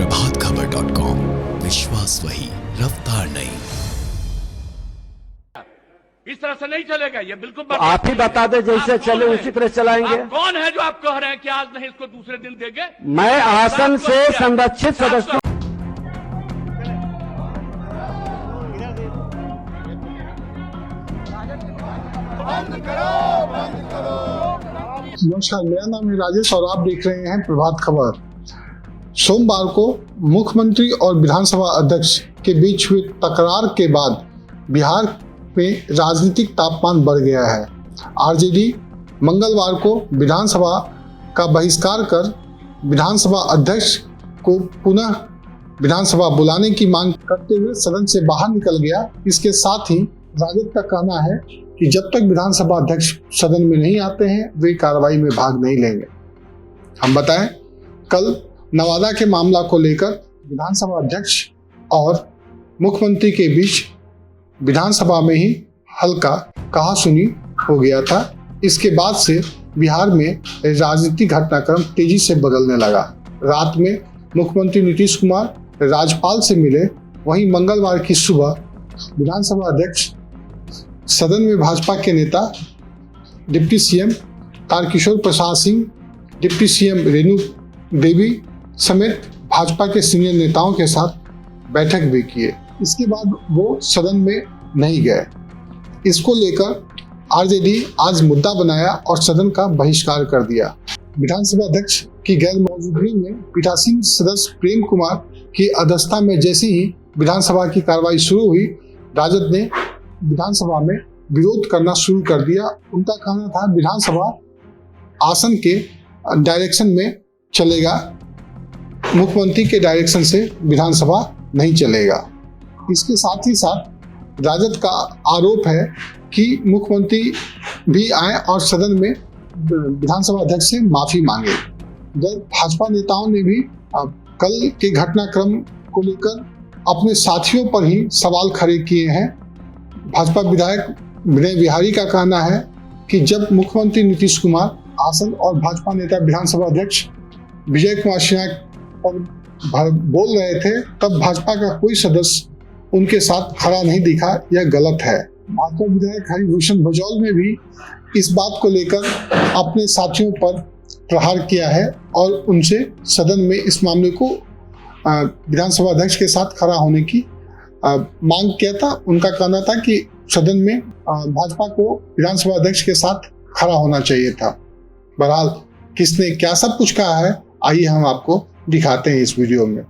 प्रभातखबर.com, विश्वास वही, रफ्तार नहीं। इस तरह से नहीं चलेगा, ये बिल्कुल तो आप ही बता दें जैसे चले उसी तरह चलाएंगे। आप कौन है जो आप कह रहे हैं कि आज नहीं इसको दूसरे दिन देंगे? मैं आसन से संरक्षित सदस्यों नमस्कार, मेरा नाम है राजेश और आप देख रहे हैं प्रभात खबर। सोमवार को मुख्यमंत्री और विधानसभा अध्यक्ष के बीच हुई तकरार के बाद बिहार में राजनीतिक तापमान बढ़ गया है। आरजेडी मंगलवार को विधानसभा का बहिष्कार कर विधानसभा अध्यक्ष को पुनः विधानसभा बुलाने की मांग करते हुए सदन से बाहर निकल गया। इसके साथ ही राजद का कहना है कि जब तक विधानसभा अध्यक्ष सदन में नहीं आते हैं वे कार्रवाई में भाग नहीं लेंगे। हम बताएं, कल नवादा के मामला को लेकर विधानसभा अध्यक्ष और मुख्यमंत्री के बीच विधानसभा में ही हल्का कहासुनी हो गया था। इसके बाद से बिहार में राजनीतिक घटनाक्रम तेजी से बदलने लगा। रात में मुख्यमंत्री नीतीश कुमार राज्यपाल से मिले, वहीं मंगलवार की सुबह विधानसभा अध्यक्ष सदन में भाजपा के नेता deputy CM Tarkishore Prasad Singh, deputy CM Renu Devi समेत भाजपा के सीनियर नेताओं के साथ बैठक भी किए। इसके बाद वो सदन में नहीं गए। इसको लेकर आरजेडी आज मुद्दा बनाया और सदन का बहिष्कार कर दिया। विधानसभा अध्यक्ष की गैर मौजूदगी में पीठासीन सदस्य प्रेम कुमार की अध्यक्षता में जैसे ही विधानसभा की कार्रवाई शुरू हुई, राजद ने विधानसभा में विरोध करना शुरू कर दिया। उनका कहना था विधानसभा आसन के डायरेक्शन में चलेगा, मुख्यमंत्री के डायरेक्शन से विधानसभा नहीं चलेगा। इसके साथ ही साथ राजद का आरोप है कि मुख्यमंत्री भी आए और सदन में विधानसभा अध्यक्ष से माफी मांगे। भाजपा नेताओं ने भी कल के घटनाक्रम को लेकर अपने साथियों पर ही सवाल खड़े किए हैं। भाजपा विधायक विनय बिहारी का कहना है कि जब मुख्यमंत्री नीतीश कुमार आसन और भाजपा नेता विधानसभा अध्यक्ष विजय कुमार सिन्हा पर बोल रहे थे तब भाजपा का कोई सदस्य उनके साथ खड़ा नहीं दिखा, यह गलत है। भाजपा विधायक हरिभूषण बजौल ने भी इस बात को लेकर अपने साथियों पर प्रहार किया है और उनसे सदन में इस मामले को विधानसभा अध्यक्ष के साथ खड़ा होने की मांग किया था। उनका कहना था कि सदन में भाजपा को विधानसभा अध्यक्ष के साथ खड़ा होना चाहिए था। बहरहाल किसने क्या सब कुछ कहा है, आइए हम आपको दिखाते हैं इस वीडियो में।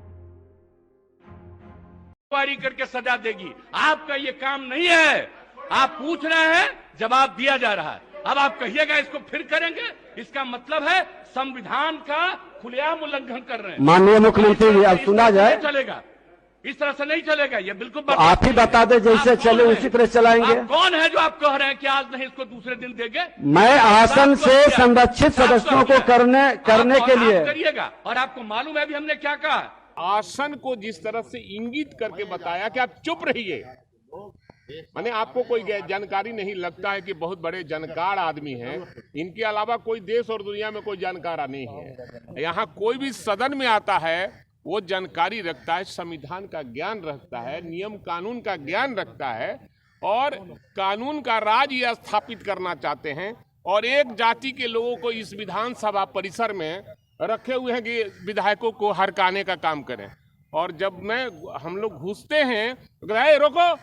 करके सजा देगी, आपका ये काम नहीं है। आप पूछ रहे हैं, जवाब दिया जा रहा है। अब आप कहिएगा इसको फिर करेंगे, इसका मतलब है संविधान का खुलेआम उल्लंघन कर रहे हैं। माननीय मुख्यमंत्री जी, अब सुना जाए। चलेगा, इस तरह से नहीं चलेगा, ये बिल्कुल तो आप ही बता दें जैसे चले उसी तरह चलाएंगे। आप कौन है जो आप कह रहे हैं कि आज नहीं इसको दूसरे दिन देंगे? मैं आसन से संरक्षित सदस्यों को करने के लिए करिएगा। और आपको मालूम है अभी हमने क्या कहा? आसन को जिस तरह से इंगित करके बताया कि आप चुप रहिए, माने आपको कोई जानकारी नहीं लगता है कि बहुत बड़े जानकार आदमी हैं, इनके अलावा कोई देश और दुनिया में कोई जानकार नहीं है। यहाँ कोई भी सदन में आता है वो जानकारी रखता है, संविधान का ज्ञान रखता है, नियम कानून का ज्ञान रखता है और कानून का राज ये स्थापित करना चाहते हैं और एक जाति के लोगों को इस विधानसभा परिसर में रखे हुए हैं कि विधायकों को हरकाने का काम करें। और जब हम लोग घुसते हैं तो रोको,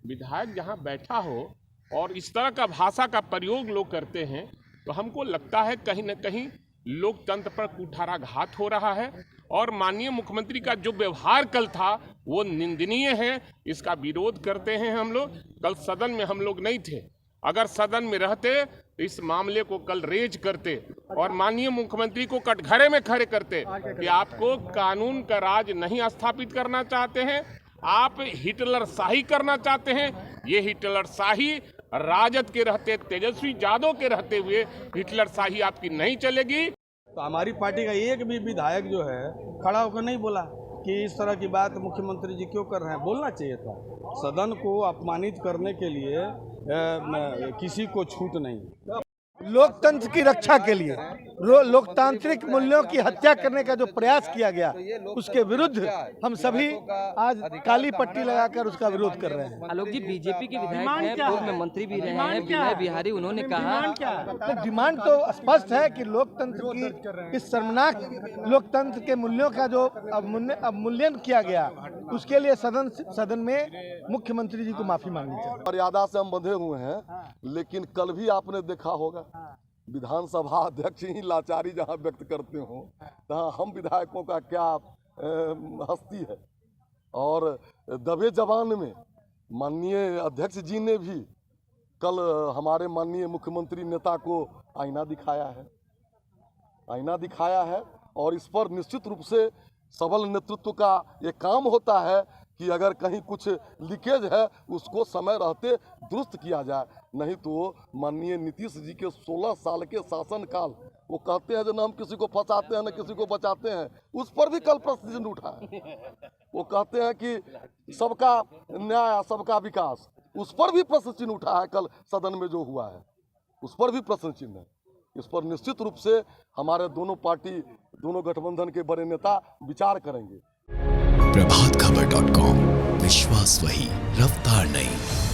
विधायक जहां बैठा हो और इस तरह का भाषा का प्रयोग लोग करते हैं तो हमको लगता है कहीं न कहीं लोकतंत्र पर कुठाराघात हो रहा है। और माननीय मुख्यमंत्री का जो व्यवहार कल था वो निंदनीय है, इसका विरोध करते हैं हम लोग। कल सदन में हम लोग नहीं थे, अगर सदन में रहते तो इस मामले को कल रेज करते और माननीय मुख्यमंत्री को कटघरे में खड़े करते कि आपको कानून का राज नहीं स्थापित करना चाहते हैं, आप हिटलर शाही करना चाहते हैं। ये हिटलर शाही राजद के रहते, तेजस्वी यादव के रहते हुए हिटलर शाही आपकी नहीं चलेगी। तो हमारी पार्टी का एक भी विधायक जो है खड़ा होकर नहीं बोला कि इस तरह की बात मुख्यमंत्री जी क्यों कर रहे हैं। बोलना चाहिए था। सदन को अपमानित करने के लिए किसी को छूट नहीं। लोकतंत्र की रक्षा के लिए लोकतांत्रिक मूल्यों की हत्या करने का जो प्रयास किया गया, उसके विरुद्ध हम सभी आज काली पट्टी लगाकर उसका विरोध कर रहे हैं। आलोक जी, बीजेपी के विधायक हैं, पूर्व में मंत्री भी रहे हैं विनय बिहारी, उन्होंने कहा तो डिमांड तो स्पष्ट है कि लोकतंत्र की इस शर्मनाक लोकतंत्र के मूल्यों का जो अवमूल्यन किया गया, उसके लिए सदन में मुख्यमंत्री जी को माफी मांगनी चाहिए। मर्यादा से हम बंधे हुए हैं, लेकिन कल भी आपने देखा होगा विधानसभा अध्यक्ष ही लाचारी जहां व्यक्त करते हो, तहां हम विधायकों का क्या हस्ती है। और दबे जवान में माननीय अध्यक्ष जी ने भी कल हमारे माननीय मुख्यमंत्री नेता को आईना दिखाया है और इस पर निश्चित रूप से सबल नेतृत्व का ये काम होता है कि अगर कहीं कुछ लीकेज है उसको समय रहते दुरुस्त किया जाए, नहीं तो माननीय नीतीश जी के 16 साल के शासनकाल, वो कहते हैं जो ना हम किसी को फंसाते हैं ना किसी को बचाते हैं, उस पर भी कल प्रश्न चिन्ह उठा है। वो कहते हैं कि सबका न्याय सबका विकास, उस पर भी प्रश्न चिन्ह उठा है कल सदन में जो हुआ है, उस पर भी प्रश्न चिन्ह है। इस पर निश्चित रूप से हमारे दोनों पार्टी, दोनों गठबंधन के बड़े नेता विचार करेंगे। प्रभातखबर.com, विश्वास वही, रफ्तार नहीं।